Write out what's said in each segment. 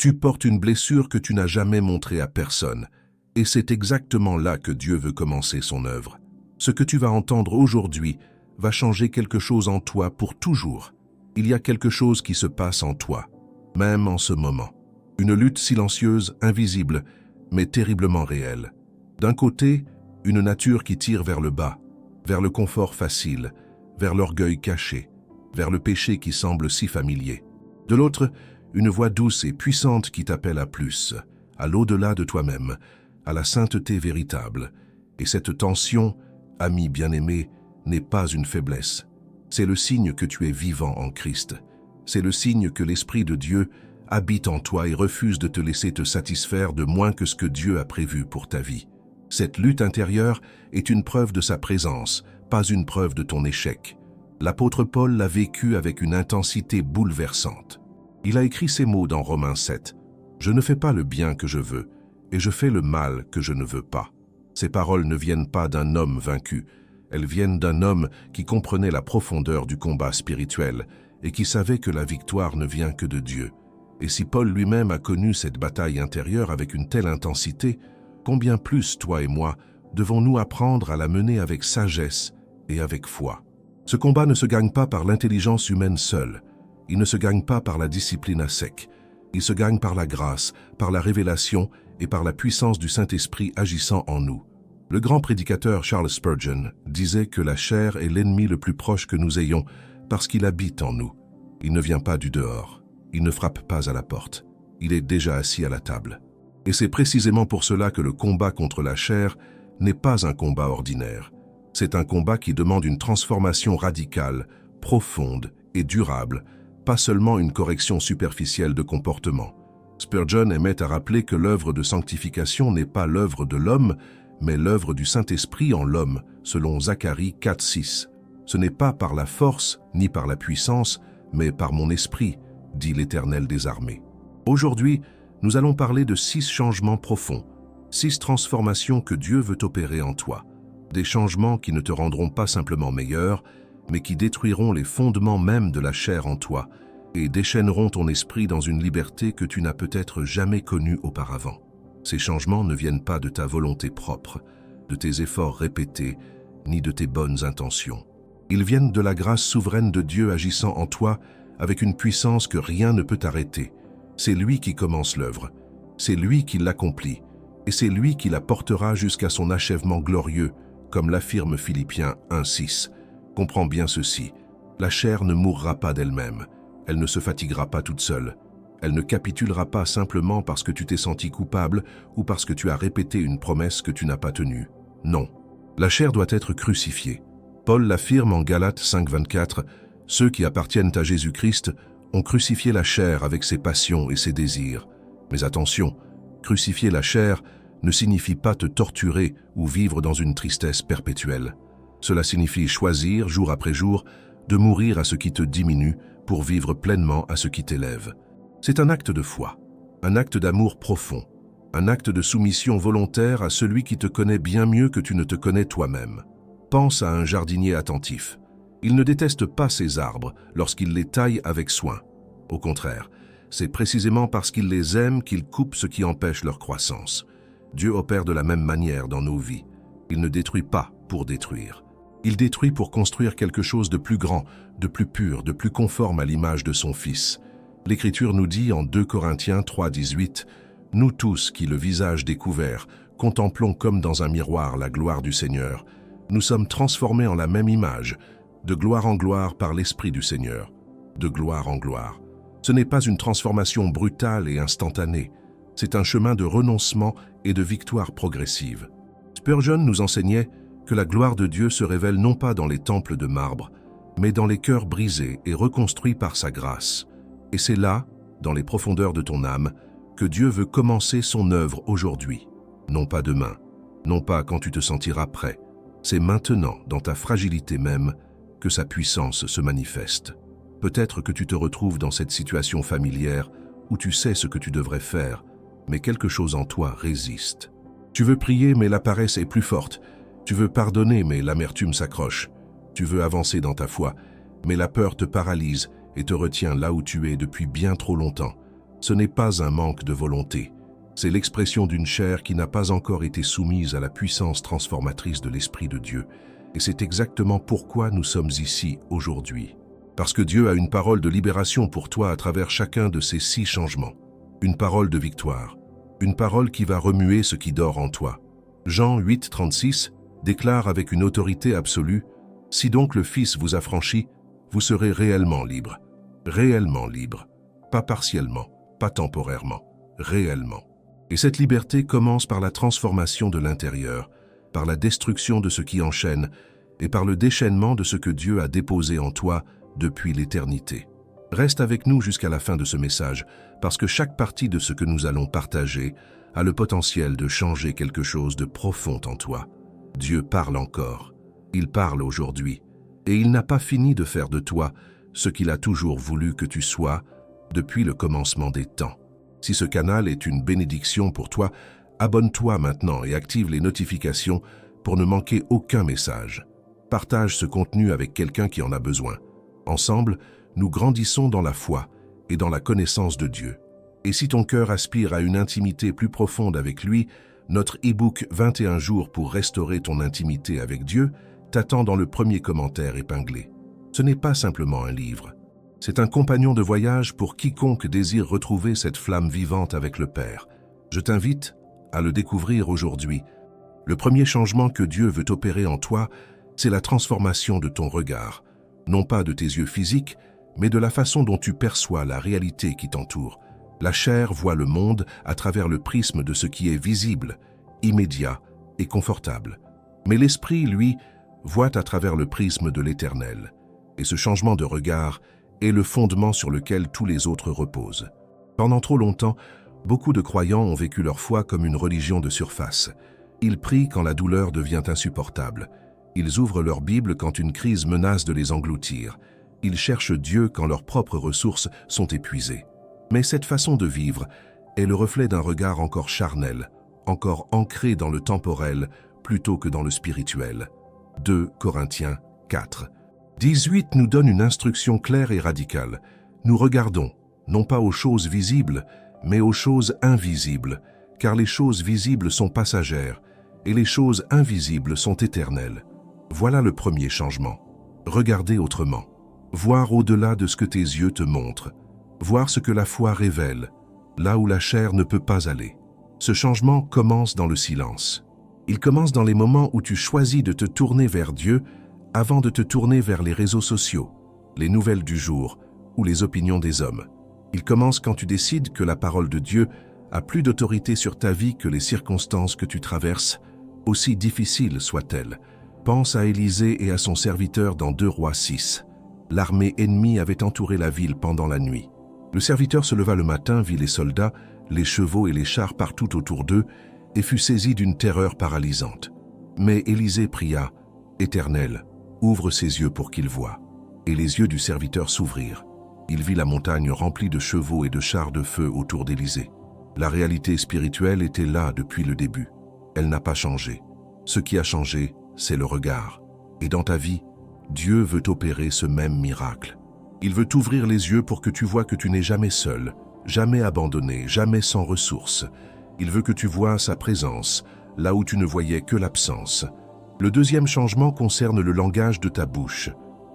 Tu portes une blessure que tu n'as jamais montrée à personne. Et c'est exactement là que Dieu veut commencer son œuvre. Ce que tu vas entendre aujourd'hui va changer quelque chose en toi pour toujours. Il y a quelque chose qui se passe en toi, même en ce moment. Une lutte silencieuse, invisible, mais terriblement réelle. D'un côté, une nature qui tire vers le bas, vers le confort facile, vers l'orgueil caché, vers le péché qui semble si familier. De l'autre, une voix douce et puissante qui t'appelle à plus, à l'au-delà de toi-même, à la sainteté véritable. Et cette tension, ami bien-aimé, n'est pas une faiblesse. C'est le signe que tu es vivant en Christ. C'est le signe que l'Esprit de Dieu habite en toi et refuse de te laisser te satisfaire de moins que ce que Dieu a prévu pour ta vie. Cette lutte intérieure est une preuve de sa présence, pas une preuve de ton échec. L'apôtre Paul l'a vécu avec une intensité bouleversante. Il a écrit ces mots dans Romains 7. « Je ne fais pas le bien que je veux, et je fais le mal que je ne veux pas. » Ces paroles ne viennent pas d'un homme vaincu, elles viennent d'un homme qui comprenait la profondeur du combat spirituel et qui savait que la victoire ne vient que de Dieu. Et si Paul lui-même a connu cette bataille intérieure avec une telle intensité, combien plus, toi et moi, devons-nous apprendre à la mener avec sagesse et avec foi. Ce combat ne se gagne pas par l'intelligence humaine seule, il ne se gagne pas par la discipline à sec, il se gagne par la grâce, par la révélation et par la puissance du Saint-Esprit agissant en nous. Le grand prédicateur Charles Spurgeon disait que la chair est l'ennemi le plus proche que nous ayons parce qu'il habite en nous. Il ne vient pas du dehors, il ne frappe pas à la porte, il est déjà assis à la table. Et c'est précisément pour cela que le combat contre la chair n'est pas un combat ordinaire. C'est un combat qui demande une transformation radicale, profonde et durable, pas seulement une correction superficielle de comportement. Spurgeon aimait à rappeler que l'œuvre de sanctification n'est pas l'œuvre de l'homme, mais l'œuvre du Saint-Esprit en l'homme, selon Zacharie 4:6. Ce n'est pas par la force ni par la puissance, mais par mon esprit, dit l'Éternel des armées. Aujourd'hui, nous allons parler de 6 changements profonds, 6 transformations que Dieu veut opérer en toi. Des changements qui ne te rendront pas simplement meilleur, mais qui détruiront les fondements même de la chair en toi et déchaîneront ton esprit dans une liberté que tu n'as peut-être jamais connue auparavant. Ces changements ne viennent pas de ta volonté propre, de tes efforts répétés, ni de tes bonnes intentions. Ils viennent de la grâce souveraine de Dieu agissant en toi avec une puissance que rien ne peut arrêter. C'est lui qui commence l'œuvre, c'est lui qui l'accomplit, et c'est lui qui la portera jusqu'à son achèvement glorieux, comme l'affirme Philippiens 1:6. Comprends bien ceci, la chair ne mourra pas d'elle-même, elle ne se fatiguera pas toute seule. Elle ne capitulera pas simplement parce que tu t'es senti coupable ou parce que tu as répété une promesse que tu n'as pas tenue. Non, la chair doit être crucifiée. Paul l'affirme en Galates 5:24, « Ceux qui appartiennent à Jésus-Christ ont crucifié la chair avec ses passions et ses désirs. » Mais attention, crucifier la chair ne signifie pas te torturer ou vivre dans une tristesse perpétuelle. Cela signifie choisir, jour après jour, de mourir à ce qui te diminue pour vivre pleinement à ce qui t'élève. C'est un acte de foi, un acte d'amour profond, un acte de soumission volontaire à celui qui te connaît bien mieux que tu ne te connais toi-même. Pense à un jardinier attentif. Il ne déteste pas ses arbres lorsqu'il les taille avec soin. Au contraire, c'est précisément parce qu'il les aime qu'il coupe ce qui empêche leur croissance. Dieu opère de la même manière dans nos vies. Il ne détruit pas pour détruire. Il détruit pour construire quelque chose de plus grand, de plus pur, de plus conforme à l'image de son Fils. L'Écriture nous dit en 2 Corinthiens 3:18, « Nous tous qui, le visage découvert, contemplons comme dans un miroir la gloire du Seigneur, nous sommes transformés en la même image, de gloire en gloire par l'Esprit du Seigneur, de gloire en gloire. » Ce n'est pas une transformation brutale et instantanée, c'est un chemin de renoncement et de victoire progressive. Spurgeon nous enseignait que la gloire de Dieu se révèle non pas dans les temples de marbre, mais dans les cœurs brisés et reconstruits par sa grâce. Et c'est là, dans les profondeurs de ton âme, que Dieu veut commencer son œuvre aujourd'hui. Non pas demain, non pas quand tu te sentiras prêt. C'est maintenant, dans ta fragilité même, que sa puissance se manifeste. Peut-être que tu te retrouves dans cette situation familière où tu sais ce que tu devrais faire, mais quelque chose en toi résiste. Tu veux prier, mais la paresse est plus forte. Tu veux pardonner, mais l'amertume s'accroche. Tu veux avancer dans ta foi, mais la peur te paralyse et te retient là où tu es depuis bien trop longtemps. Ce n'est pas un manque de volonté. C'est l'expression d'une chair qui n'a pas encore été soumise à la puissance transformatrice de l'Esprit de Dieu. Et c'est exactement pourquoi nous sommes ici aujourd'hui. Parce que Dieu a une parole de libération pour toi à travers chacun de ces 6 changements. Une parole de victoire. Une parole qui va remuer ce qui dort en toi. Jean 8, 36 déclare avec une autorité absolue « Si donc le Fils vous a franchi, vous serez réellement libre. » Réellement libre. Pas partiellement, pas temporairement. Réellement. Et cette liberté commence par la transformation de l'intérieur, par la destruction de ce qui enchaîne et par le déchaînement de ce que Dieu a déposé en toi depuis l'éternité. Reste avec nous jusqu'à la fin de ce message, parce que chaque partie de ce que nous allons partager a le potentiel de changer quelque chose de profond en toi. Dieu parle encore. Il parle aujourd'hui. Et il n'a pas fini de faire de toi ce qu'il a toujours voulu que tu sois depuis le commencement des temps. Si ce canal est une bénédiction pour toi, abonne-toi maintenant et active les notifications pour ne manquer aucun message. Partage ce contenu avec quelqu'un qui en a besoin. Ensemble, nous grandissons dans la foi et dans la connaissance de Dieu. Et si ton cœur aspire à une intimité plus profonde avec lui, notre e-book 21 jours pour restaurer ton intimité avec Dieu t'attend dans le premier commentaire épinglé. Ce n'est pas simplement un livre. C'est un compagnon de voyage pour quiconque désire retrouver cette flamme vivante avec le Père. Je t'invite à le découvrir aujourd'hui. Le premier changement que Dieu veut opérer en toi, c'est la transformation de ton regard. Non pas de tes yeux physiques, mais de la façon dont tu perçois la réalité qui t'entoure. La chair voit le monde à travers le prisme de ce qui est visible, immédiat et confortable. Mais l'esprit, lui, voit à travers le prisme de l'éternel. Et ce changement de regard est le fondement sur lequel tous les autres reposent. Pendant trop longtemps, beaucoup de croyants ont vécu leur foi comme une religion de surface. Ils prient quand la douleur devient insupportable. Ils ouvrent leur Bible quand une crise menace de les engloutir. Ils cherchent Dieu quand leurs propres ressources sont épuisées. Mais cette façon de vivre est le reflet d'un regard encore charnel, encore ancré dans le temporel plutôt que dans le spirituel. 2 Corinthiens 4. 18 nous donne une instruction claire et radicale. Nous regardons, non pas aux choses visibles, mais aux choses invisibles, car les choses visibles sont passagères et les choses invisibles sont éternelles. Voilà le premier changement. Regarder autrement. Voir au-delà de ce que tes yeux te montrent. Voir ce que la foi révèle, là où la chair ne peut pas aller. Ce changement commence dans le silence. Il commence dans les moments où tu choisis de te tourner vers Dieu avant de te tourner vers les réseaux sociaux, les nouvelles du jour ou les opinions des hommes. Il commence quand tu décides que la parole de Dieu a plus d'autorité sur ta vie que les circonstances que tu traverses, aussi difficiles soient-elles. Pense à Élisée et à son serviteur dans 2 Rois 6. L'armée ennemie avait entouré la ville pendant la nuit. Le serviteur se leva le matin, vit les soldats, les chevaux et les chars partout autour d'eux, et fut saisi d'une terreur paralysante. Mais Élisée pria, « Éternel, ouvre ses yeux pour qu'il voie. » Et les yeux du serviteur s'ouvrirent. Il vit la montagne remplie de chevaux et de chars de feu autour d'Élisée. La réalité spirituelle était là depuis le début. Elle n'a pas changé. Ce qui a changé, c'est le regard. Et dans ta vie, Dieu veut opérer ce même miracle. Il veut t'ouvrir les yeux pour que tu vois que tu n'es jamais seul, jamais abandonné, jamais sans ressources. Il veut que tu vois sa présence, là où tu ne voyais que l'absence. Le deuxième changement concerne le langage de ta bouche.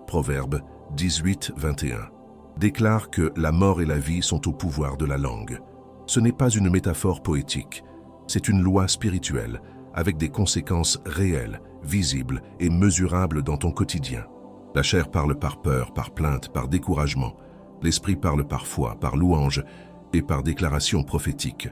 Proverbe 18, 21 déclare que la mort et la vie sont au pouvoir de la langue. Ce n'est pas une métaphore poétique, c'est une loi spirituelle, avec des conséquences réelles, visibles et mesurables dans ton quotidien. La chair parle par peur, par plainte, par découragement. L'esprit parle par foi, par louange et par déclaration prophétique.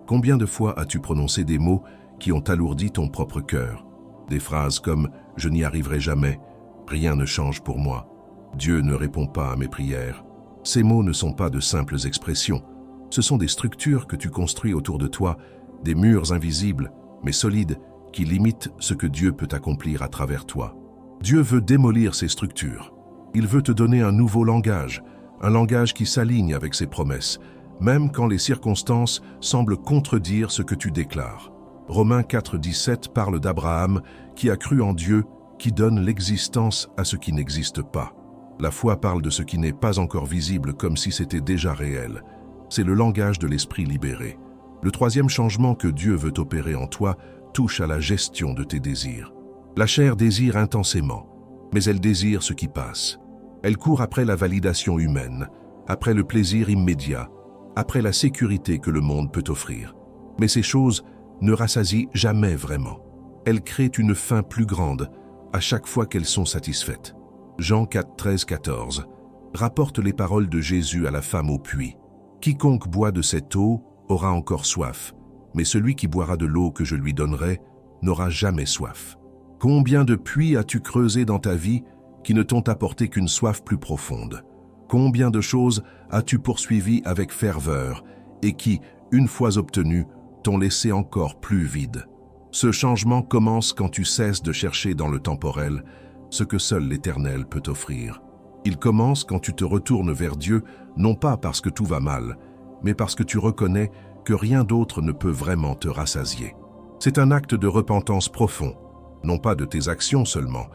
Combien de fois as-tu prononcé des mots qui ont alourdi ton propre cœur? Des phrases comme « je n'y arriverai jamais »,« rien ne change pour moi »,« Dieu ne répond pas à mes prières ». Ces mots ne sont pas de simples expressions. Ce sont des structures que tu construis autour de toi, des murs invisibles, mais solides, qui limitent ce que Dieu peut accomplir à travers toi. Dieu veut démolir ces structures. Il veut te donner un nouveau langage, un langage qui s'aligne avec ses promesses, même quand les circonstances semblent contredire ce que tu déclares. Romains 4, 17 parle d'Abraham qui a cru en Dieu, qui donne l'existence à ce qui n'existe pas. La foi parle de ce qui n'est pas encore visible comme si c'était déjà réel. C'est le langage de l'esprit libéré. Le troisième changement que Dieu veut opérer en toi touche à la gestion de tes désirs. La chair désire intensément, mais elle désire ce qui passe. Elle court après la validation humaine, après le plaisir immédiat, après la sécurité que le monde peut offrir. Mais ces choses ne rassasient jamais vraiment. Elles créent une faim plus grande à chaque fois qu'elles sont satisfaites. Jean 4, 13, 14 rapporte les paroles de Jésus à la femme au puits. « Quiconque boit de cette eau aura encore soif, mais celui qui boira de l'eau que je lui donnerai n'aura jamais soif. » Combien de puits as-tu creusé dans ta vie qui ne t'ont apporté qu'une soif plus profonde? Combien de choses as-tu poursuivies avec ferveur et qui, une fois obtenues, t'ont laissé encore plus vide? Ce changement commence quand tu cesses de chercher dans le temporel ce que seul l'Éternel peut t'offrir. Il commence quand tu te retournes vers Dieu, non pas parce que tout va mal, mais parce que tu reconnais que rien d'autre ne peut vraiment te rassasier. C'est un acte de repentance profond, non pas de tes actions seulement,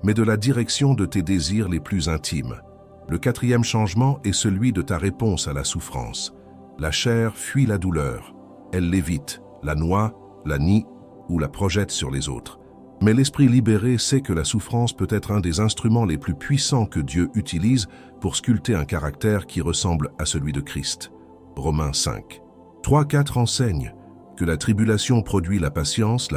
mais de la direction de tes désirs les plus intimes. Le quatrième changement est celui de ta réponse à la souffrance. La chair fuit la douleur. Elle l'évite, la noie, la nie ou la projette sur les autres. Mais l'esprit libéré sait que la souffrance peut être un des instruments les plus puissants que Dieu utilise pour sculpter un caractère qui ressemble à celui de Christ. Romains 5. 3-4 enseigne que la tribulation produit la patience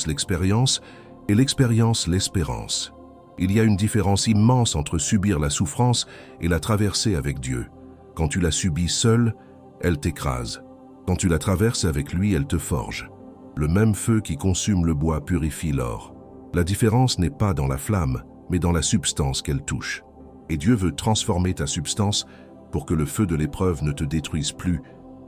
l'expérience et l'expérience l'espérance. Il y a une différence immense entre subir la souffrance et la traverser avec Dieu. Quand tu la subis seule, elle t'écrase. Quand tu la traverses avec lui, elle te forge. Le même feu qui consume le bois purifie l'or. La différence n'est pas dans la flamme, mais dans la substance qu'elle touche. Et Dieu veut transformer ta substance pour que le feu de l'épreuve ne te détruise plus,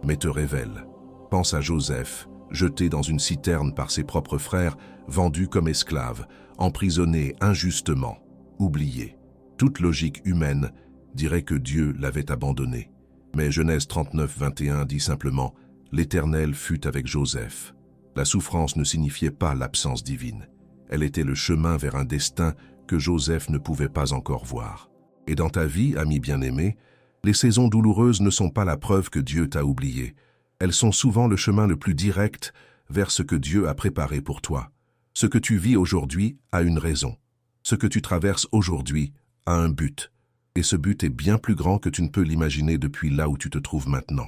mais te révèle. Pense à Joseph, jeté dans une citerne par ses propres frères, vendu comme esclave, emprisonné injustement, oublié. Toute logique humaine dirait que Dieu l'avait abandonné. Mais Genèse 39, 21 dit simplement « L'Éternel fut avec Joseph ». La souffrance ne signifiait pas l'absence divine. Elle était le chemin vers un destin que Joseph ne pouvait pas encore voir. Et dans ta vie, ami bien-aimé, les saisons douloureuses ne sont pas la preuve que Dieu t'a oublié. Elles sont souvent le chemin le plus direct vers ce que Dieu a préparé pour toi. Ce que tu vis aujourd'hui a une raison. Ce que tu traverses aujourd'hui a un but. Et ce but est bien plus grand que tu ne peux l'imaginer depuis là où tu te trouves maintenant.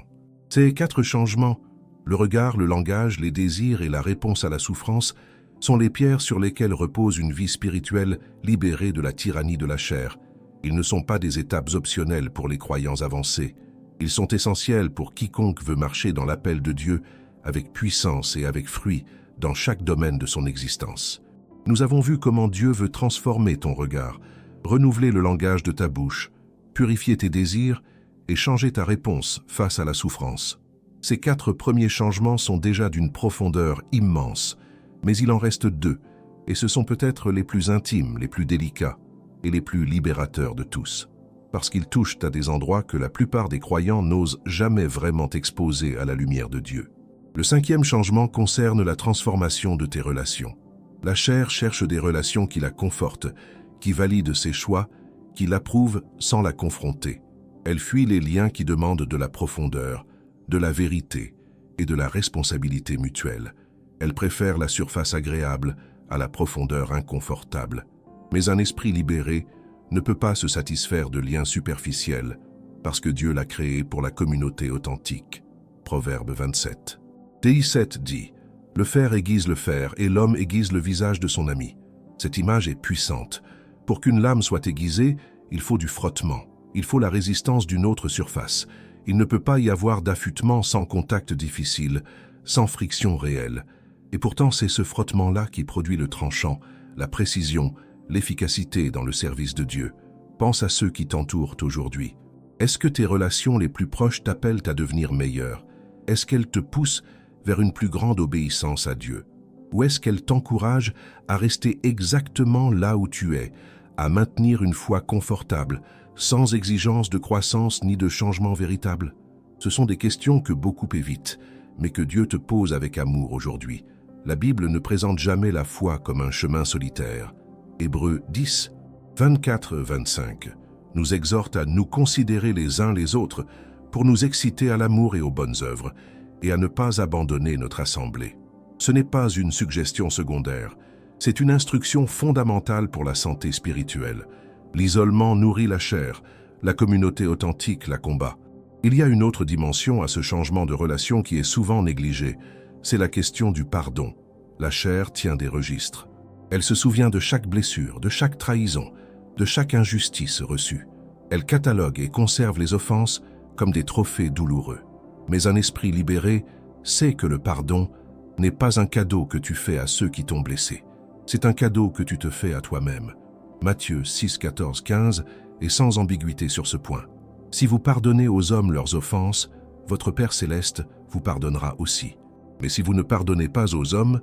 Ces 4 changements, le regard, le langage, les désirs et la réponse à la souffrance, sont les pierres sur lesquelles repose une vie spirituelle libérée de la tyrannie de la chair. Ils ne sont pas des étapes optionnelles pour les croyants avancés. Ils sont essentiels pour quiconque veut marcher dans l'appel de Dieu avec puissance et avec fruit dans chaque domaine de son existence. Nous avons vu comment Dieu veut transformer ton regard, renouveler le langage de ta bouche, purifier tes désirs et changer ta réponse face à la souffrance. Ces 4 premiers changements sont déjà d'une profondeur immense, mais il en reste 2, et ce sont peut-être les plus intimes, les plus délicats et les plus libérateurs de tous, parce qu'ils touchent à des endroits que la plupart des croyants n'osent jamais vraiment exposer à la lumière de Dieu. Le 5e changement concerne la transformation de tes relations. La chair cherche des relations qui la confortent, qui valident ses choix, qui l'approuvent sans la confronter. Elle fuit les liens qui demandent de la profondeur, de la vérité et de la responsabilité mutuelle. Elle préfère la surface agréable à la profondeur inconfortable. Mais un esprit libéré ne peut pas se satisfaire de liens superficiels parce que Dieu l'a créé pour la communauté authentique. Proverbe 27. Tei 7 dit « Le fer aiguise le fer et l'homme aiguise le visage de son ami ». Cette image est puissante. Pour qu'une lame soit aiguisée, il faut du frottement. Il faut la résistance d'une autre surface. Il ne peut pas y avoir d'affûtement sans contact difficile, sans friction réelle. Et pourtant, c'est ce frottement-là qui produit le tranchant, la précision, l'efficacité dans le service de Dieu. Pense à ceux qui t'entourent aujourd'hui. Est-ce que tes relations les plus proches t'appellent à devenir meilleur? Est-ce qu'elles te poussent vers une plus grande obéissance à Dieu? Ou est-ce qu'elles t'encouragent à rester exactement là où tu es, à maintenir une foi confortable, sans exigence de croissance ni de changement véritable? Ce sont des questions que beaucoup évitent, mais que Dieu te pose avec amour aujourd'hui. La Bible ne présente jamais la foi comme un chemin solitaire. Hébreux 10, 24-25 nous exhorte à nous considérer les uns les autres pour nous exciter à l'amour et aux bonnes œuvres, et à ne pas abandonner notre assemblée. Ce n'est pas une suggestion secondaire, c'est une instruction fondamentale pour la santé spirituelle. L'isolement nourrit la chair, la communauté authentique la combat. Il y a une autre dimension à ce changement de relation qui est souvent négligée, c'est la question du pardon. La chair tient des registres. Elle se souvient de chaque blessure, de chaque trahison, de chaque injustice reçue. Elle catalogue et conserve les offenses comme des trophées douloureux. Mais un esprit libéré sait que le pardon n'est pas un cadeau que tu fais à ceux qui t'ont blessé. C'est un cadeau que tu te fais à toi-même. Matthieu 6, 14, 15 est sans ambiguïté sur ce point. Si vous pardonnez aux hommes leurs offenses, votre Père céleste vous pardonnera aussi. Mais si vous ne pardonnez pas aux hommes,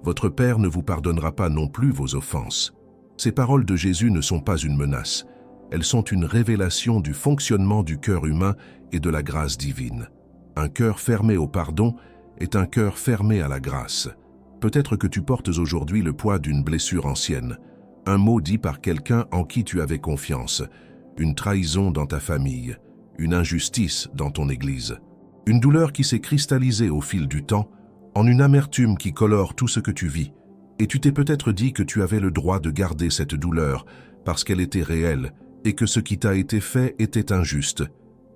votre Père ne vous pardonnera pas non plus vos offenses. Ces paroles de Jésus ne sont pas une menace. Elles sont une révélation du fonctionnement du cœur humain et de la grâce divine. Un cœur fermé au pardon est un cœur fermé à la grâce. Peut-être que tu portes aujourd'hui le poids d'une blessure ancienne, un mot dit par quelqu'un en qui tu avais confiance, une trahison dans ta famille, une injustice dans ton église, une douleur qui s'est cristallisée au fil du temps, en une amertume qui colore tout ce que tu vis. Et tu t'es peut-être dit que tu avais le droit de garder cette douleur parce qu'elle était réelle et que ce qui t'a été fait était injuste.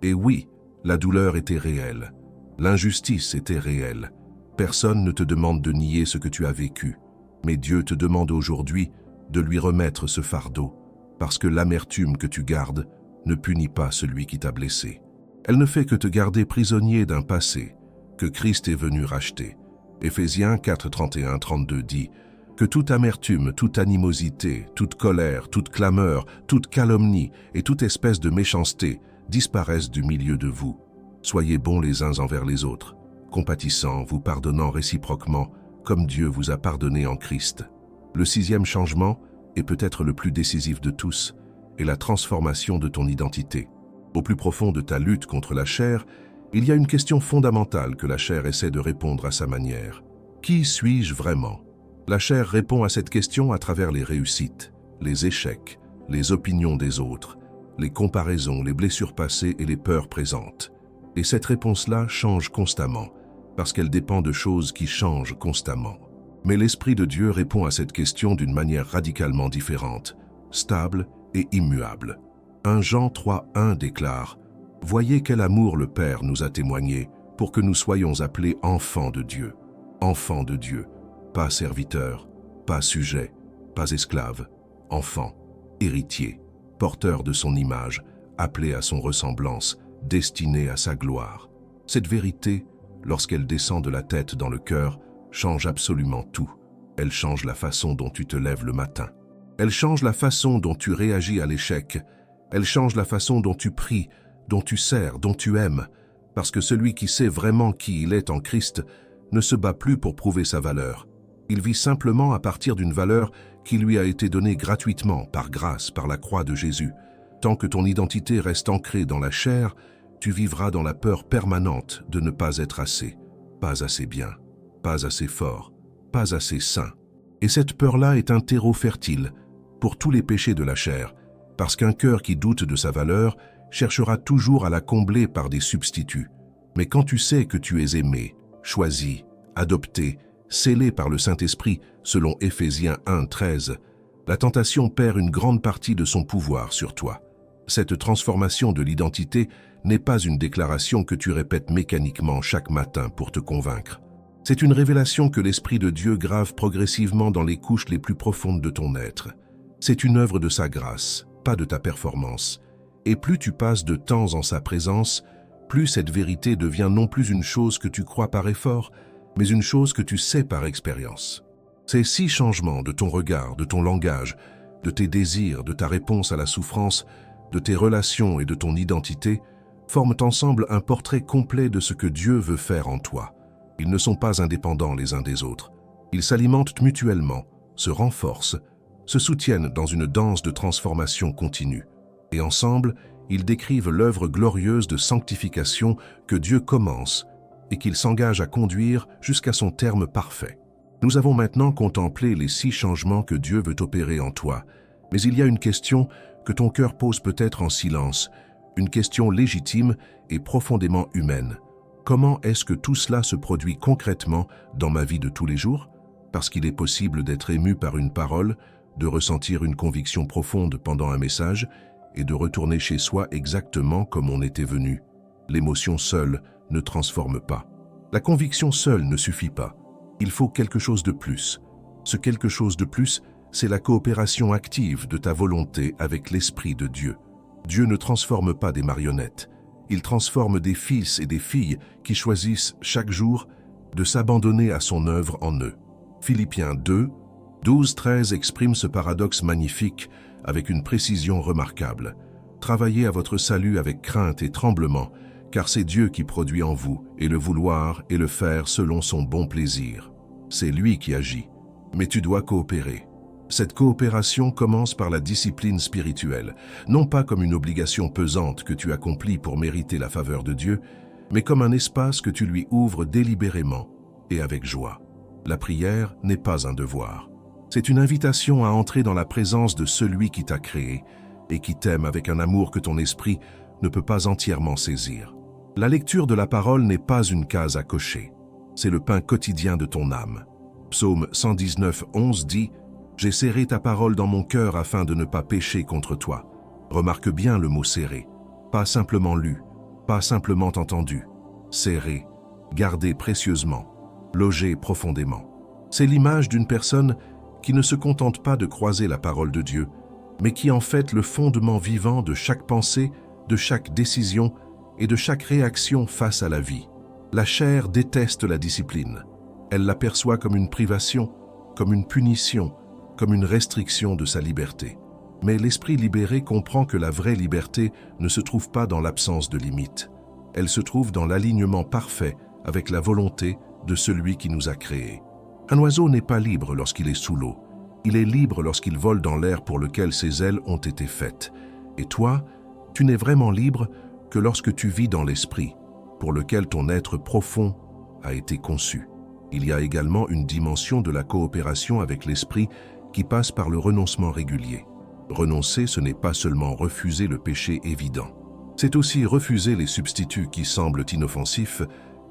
Et oui, la douleur était réelle. L'injustice était réelle. Personne ne te demande de nier ce que tu as vécu. Mais Dieu te demande aujourd'hui de lui remettre ce fardeau, parce que l'amertume que tu gardes ne punit pas celui qui t'a blessé. Elle ne fait que te garder prisonnier d'un passé que Christ est venu racheter. Éphésiens 4, 31, 32 dit que toute amertume, toute animosité, toute colère, toute clameur, toute calomnie et toute espèce de méchanceté disparaissent du milieu de vous. Soyez bons les uns envers les autres, compatissants, vous pardonnant réciproquement, comme Dieu vous a pardonné en Christ. Le 6e changement, et peut-être le plus décisif de tous, est la transformation de ton identité. Au plus profond de ta lutte contre la chair, il y a une question fondamentale que la chair essaie de répondre à sa manière. Qui suis-je vraiment? La chair répond à cette question à travers les réussites, les échecs, les opinions des autres, les comparaisons, les blessures passées et les peurs présentes. Et cette réponse-là change constamment, parce qu'elle dépend de choses qui changent constamment. Mais l'Esprit de Dieu répond à cette question d'une manière radicalement différente, stable et immuable. 1 Jean 3, 1 déclare « Voyez quel amour le Père nous a témoigné pour que nous soyons appelés enfants de Dieu. Enfants de Dieu, pas serviteurs, pas sujets, pas esclaves, enfants, héritiers, porteurs de son image, appelés à son ressemblance, destinés à sa gloire. » Cette vérité, lorsqu'elle descend de la tête dans le cœur, change absolument tout. Elle change la façon dont tu te lèves le matin. Elle change la façon dont tu réagis à l'échec. Elle change la façon dont tu pries, dont tu sers, dont tu aimes. Parce que celui qui sait vraiment qui il est en Christ ne se bat plus pour prouver sa valeur. Il vit simplement à partir d'une valeur qui lui a été donnée gratuitement, par grâce, par la croix de Jésus. Tant que ton identité reste ancrée dans la chair, tu vivras dans la peur permanente de ne pas être assez, pas assez bien, pas assez fort, pas assez sain. Et cette peur-là est un terreau fertile pour tous les péchés de la chair, parce qu'un cœur qui doute de sa valeur cherchera toujours à la combler par des substituts. Mais quand tu sais que tu es aimé, choisi, adopté, scellé par le Saint-Esprit, selon Éphésiens 1, 13, la tentation perd une grande partie de son pouvoir sur toi. Cette transformation de l'identité n'est pas une déclaration que tu répètes mécaniquement chaque matin pour te convaincre. C'est une révélation que l'Esprit de Dieu grave progressivement dans les couches les plus profondes de ton être. C'est une œuvre de sa grâce, pas de ta performance. Et plus tu passes de temps en sa présence, plus cette vérité devient non plus une chose que tu crois par effort, mais une chose que tu sais par expérience. Ces 6 changements de ton regard, de ton langage, de tes désirs, de ta réponse à la souffrance, de tes relations et de ton identité forment ensemble un portrait complet de ce que Dieu veut faire en toi. Ils ne sont pas indépendants les uns des autres. Ils s'alimentent mutuellement, se renforcent, se soutiennent dans une danse de transformation continue. Et ensemble, ils décrivent l'œuvre glorieuse de sanctification que Dieu commence et qu'il s'engage à conduire jusqu'à son terme parfait. Nous avons maintenant contemplé les 6 changements que Dieu veut opérer en toi, mais il y a une question que ton cœur pose peut-être en silence, Une question légitime et profondément humaine. Comment est-ce que tout cela se produit concrètement dans ma vie de tous les jours? Parce qu'il est possible d'être ému par une parole, de ressentir une conviction profonde pendant un message et de retourner chez soi exactement comme on était venu. L'émotion seule ne transforme pas. La conviction seule ne suffit pas. Il faut quelque chose de plus. Ce quelque chose de plus, c'est la coopération active de ta volonté avec l'Esprit de Dieu. Dieu ne transforme pas des marionnettes. Il transforme des fils et des filles qui choisissent chaque jour de s'abandonner à son œuvre en eux. Philippiens 2, 12-13 exprime ce paradoxe magnifique avec une précision remarquable. Travaillez à votre salut avec crainte et tremblement, car c'est Dieu qui produit en vous, et le vouloir et le faire selon son bon plaisir. C'est lui qui agit. Mais tu dois coopérer. Cette coopération commence par la discipline spirituelle, non pas comme une obligation pesante que tu accomplis pour mériter la faveur de Dieu, mais comme un espace que tu lui ouvres délibérément et avec joie. La prière n'est pas un devoir. C'est une invitation à entrer dans la présence de celui qui t'a créé et qui t'aime avec un amour que ton esprit ne peut pas entièrement saisir. La lecture de la parole n'est pas une case à cocher. C'est le pain quotidien de ton âme. Psaume 119, 11 dit « J'ai serré ta parole dans mon cœur afin de ne pas pécher contre toi. » Remarque bien le mot « serré ». Pas simplement lu, pas simplement entendu. Serré, gardé précieusement, logé profondément. C'est l'image d'une personne qui ne se contente pas de croiser la parole de Dieu, mais qui en fait le fondement vivant de chaque pensée, de chaque décision et de chaque réaction face à la vie. La chair déteste la discipline. Elle la perçoit comme une privation, comme une punition, comme une restriction de sa liberté. Mais l'esprit libéré comprend que la vraie liberté ne se trouve pas dans l'absence de limites. Elle se trouve dans l'alignement parfait avec la volonté de celui qui nous a créés. Un oiseau n'est pas libre lorsqu'il est sous l'eau. Il est libre lorsqu'il vole dans l'air pour lequel ses ailes ont été faites. Et toi, tu n'es vraiment libre que lorsque tu vis dans l'esprit, pour lequel ton être profond a été conçu. Il y a également une dimension de la coopération avec l'esprit qui passe par le renoncement régulier. Renoncer, ce n'est pas seulement refuser le péché évident. C'est aussi refuser les substituts qui semblent inoffensifs,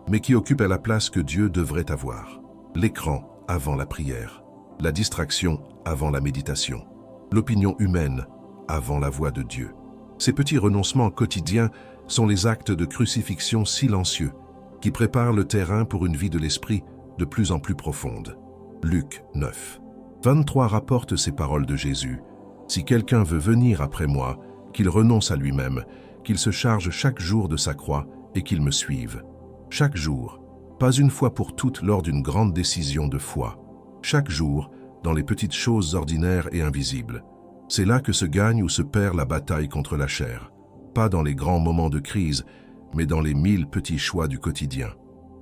mais qui occupent la place que Dieu devrait avoir. L'écran avant la prière, la distraction avant la méditation, l'opinion humaine avant la voix de Dieu. Ces petits renoncements quotidiens sont les actes de crucifixion silencieux qui préparent le terrain pour une vie de l'esprit de plus en plus profonde. Luc 9, 23 rapporte ces paroles de Jésus. « Si quelqu'un veut venir après moi, qu'il renonce à lui-même, qu'il se charge chaque jour de sa croix et qu'il me suive. » Chaque jour, pas une fois pour toutes lors d'une grande décision de foi. Chaque jour, dans les petites choses ordinaires et invisibles. C'est là que se gagne ou se perd la bataille contre la chair. Pas dans les grands moments de crise, mais dans les 1000 petits choix du quotidien.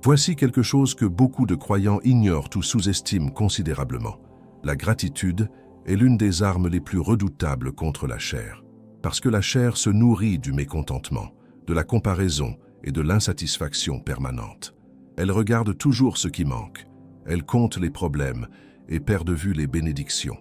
Voici quelque chose que beaucoup de croyants ignorent ou sous-estiment considérablement. La gratitude est l'une des armes les plus redoutables contre la chair. Parce que la chair se nourrit du mécontentement, de la comparaison et de l'insatisfaction permanente. Elle regarde toujours ce qui manque. Elle compte les problèmes et perd de vue les bénédictions.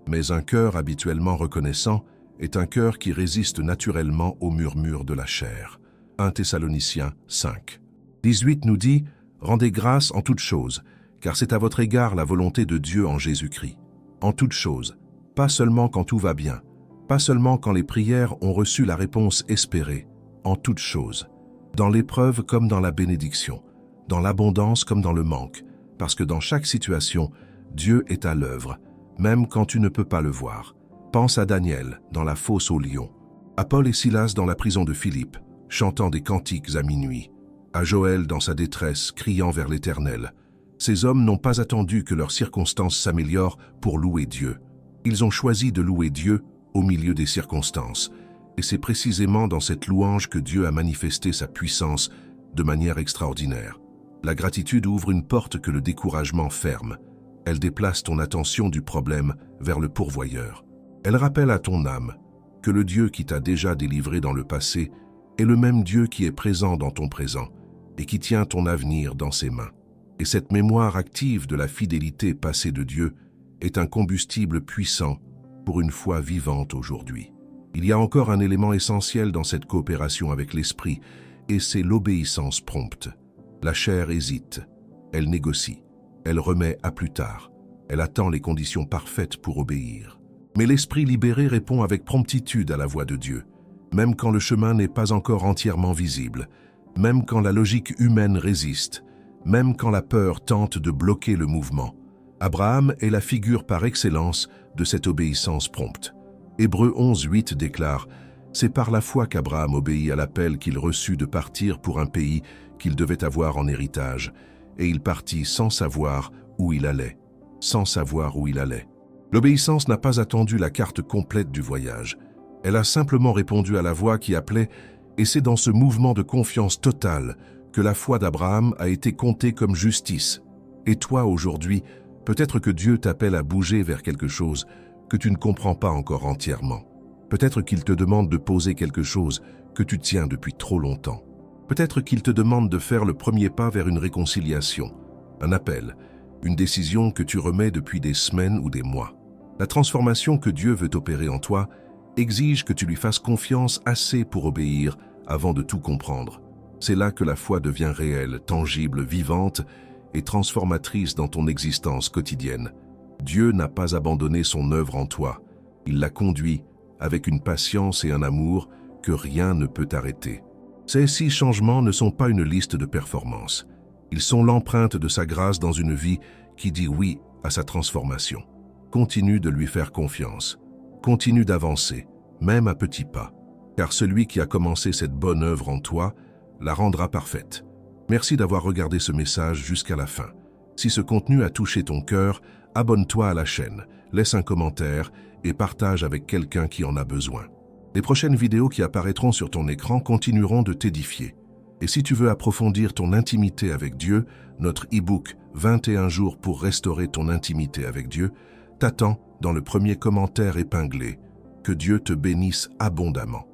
Mais un cœur habituellement reconnaissant est un cœur qui résiste naturellement au murmure de la chair. 1 Thessaloniciens 5. 18 nous dit « Rendez grâce en toutes choses, car c'est à votre égard la volonté de Dieu en Jésus-Christ. » En toutes choses, pas seulement quand tout va bien, pas seulement quand les prières ont reçu la réponse espérée, en toutes choses, dans l'épreuve comme dans la bénédiction, dans l'abondance comme dans le manque, parce que dans chaque situation, Dieu est à l'œuvre, même quand tu ne peux pas le voir. Pense à Daniel dans la fosse aux lions, à Paul et Silas dans la prison de Philippe, chantant des cantiques à minuit, à Joël dans sa détresse, criant vers l'Éternel. Ces hommes n'ont pas attendu que leurs circonstances s'améliorent pour louer Dieu. Ils ont choisi de louer Dieu au milieu des circonstances, et c'est précisément dans cette louange que Dieu a manifesté sa puissance de manière extraordinaire. La gratitude ouvre une porte que le découragement ferme. Elle déplace ton attention du problème vers le pourvoyeur. Elle rappelle à ton âme que le Dieu qui t'a déjà délivré dans le passé est le même Dieu qui est présent dans ton présent et qui tient ton avenir dans ses mains. Et cette mémoire active de la fidélité passée de Dieu est un combustible puissant pour une foi vivante aujourd'hui. Il y a encore un élément essentiel dans cette coopération avec l'esprit, et c'est l'obéissance prompte. La chair hésite, elle négocie, elle remet à plus tard, elle attend les conditions parfaites pour obéir. Mais l'esprit libéré répond avec promptitude à la voix de Dieu, même quand le chemin n'est pas encore entièrement visible, même quand la logique humaine résiste, même quand la peur tente de bloquer le mouvement. Abraham est la figure par excellence de cette obéissance prompte. Hébreux 11:8 déclare « C'est par la foi qu'Abraham obéit à l'appel qu'il reçut de partir pour un pays qu'il devait avoir en héritage, et il partit sans savoir où il allait. » Sans savoir où il allait. L'obéissance n'a pas attendu la carte complète du voyage. Elle a simplement répondu à la voix qui appelait, et c'est dans ce mouvement de confiance totale que la foi d'Abraham a été comptée comme justice. Et toi, aujourd'hui, peut-être que Dieu t'appelle à bouger vers quelque chose que tu ne comprends pas encore entièrement. Peut-être qu'il te demande de poser quelque chose que tu tiens depuis trop longtemps. Peut-être qu'il te demande de faire le premier pas vers une réconciliation, un appel, une décision que tu remets depuis des semaines ou des mois. La transformation que Dieu veut opérer en toi exige que tu lui fasses confiance assez pour obéir avant de tout comprendre. C'est là que la foi devient réelle, tangible, vivante et transformatrice dans ton existence quotidienne. Dieu n'a pas abandonné son œuvre en toi. Il l'a conduit avec une patience et un amour que rien ne peut arrêter. Ces 6 changements ne sont pas une liste de performances. Ils sont l'empreinte de sa grâce dans une vie qui dit oui à sa transformation. Continue de lui faire confiance. Continue d'avancer, même à petits pas. Car celui qui a commencé cette bonne œuvre en toi la rendra parfaite. Merci d'avoir regardé ce message jusqu'à la fin. Si ce contenu a touché ton cœur, abonne-toi à la chaîne, laisse un commentaire et partage avec quelqu'un qui en a besoin. Les prochaines vidéos qui apparaîtront sur ton écran continueront de t'édifier. Et si tu veux approfondir ton intimité avec Dieu, notre e-book 21 jours pour restaurer ton intimité avec Dieu t'attend dans le premier commentaire épinglé. Que Dieu te bénisse abondamment.